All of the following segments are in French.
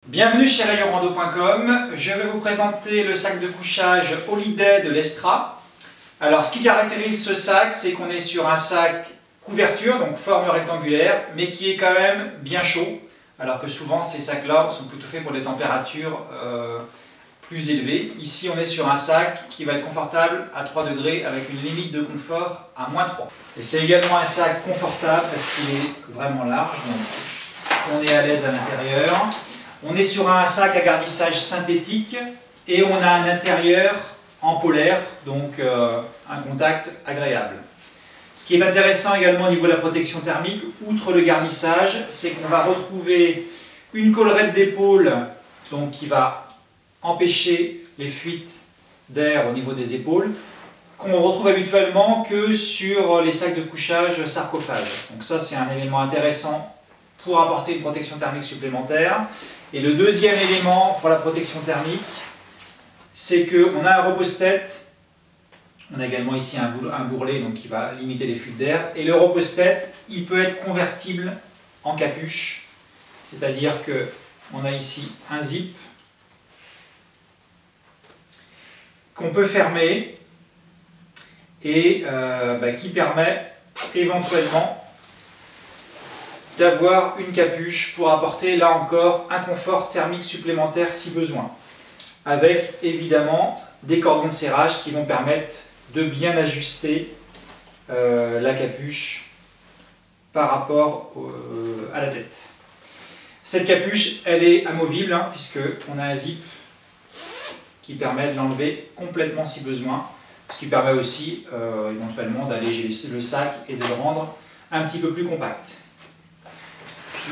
Bienvenue chez rayonrando.com. Je vais vous présenter le sac de couchage Holiday de Lestra. Alors, ce qui caractérise ce sac, c'est qu'on est sur un sac couverture, donc forme rectangulaire, mais qui est quand même bien chaud, alors que souvent ces sacs-là sont plutôt faits pour des températures plus élevées. Ici, on est sur un sac qui va être confortable à 3 degrés avec une limite de confort à -3. Et c'est également un sac confortable parce qu'il est vraiment large, donc on est à l'aise à l'intérieur. On est sur un sac à garnissage synthétique et on a un intérieur en polaire, donc un contact agréable. Ce qui est intéressant également au niveau de la protection thermique, outre le garnissage, c'est qu'on va retrouver une collerette d'épaule qui va empêcher les fuites d'air au niveau des épaules, qu'on retrouve habituellement que sur les sacs de couchage sarcophage. Donc ça, c'est un élément intéressant pour apporter une protection thermique supplémentaire. Et le deuxième élément pour la protection thermique, c'est qu'on a un repose-tête. On a également ici un bourrelet qui va limiter les fuites d'air. Et le repose-tête, il peut être convertible en capuche. C'est-à-dire qu'on a ici un zip qu'on peut fermer et qui permet éventuellement d'avoir une capuche pour apporter là encore un confort thermique supplémentaire si besoin, avec évidemment des cordons de serrage qui vont permettre de bien ajuster la capuche par rapport à la tête. Cette capuche, elle est amovible puisqu'on a un zip qui permet de l'enlever complètement si besoin, ce qui permet aussi éventuellement d'alléger le sac et de le rendre un petit peu plus compact.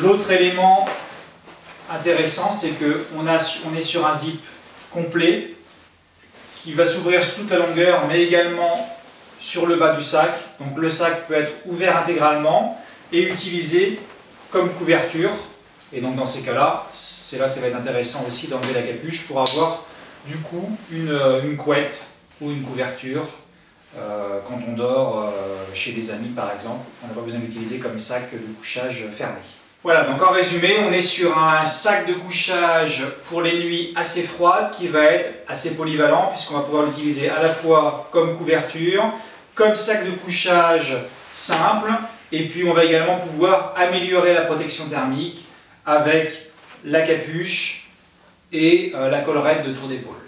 L'autre élément intéressant, c'est qu'on est sur un zip complet qui va s'ouvrir sur toute la longueur, mais également sur le bas du sac. Donc le sac peut être ouvert intégralement et utilisé comme couverture. Et donc dans ces cas-là, c'est là que ça va être intéressant aussi d'enlever la capuche pour avoir du coup une couette ou une couverture quand on dort chez des amis par exemple. On n'a pas besoin d'utiliser comme sac de couchage fermé. Voilà, donc en résumé, on est sur un sac de couchage pour les nuits assez froides qui va être assez polyvalent puisqu'on va pouvoir l'utiliser à la fois comme couverture, comme sac de couchage simple, et puis on va également pouvoir améliorer la protection thermique avec la capuche et la collerette de tour d'épaule.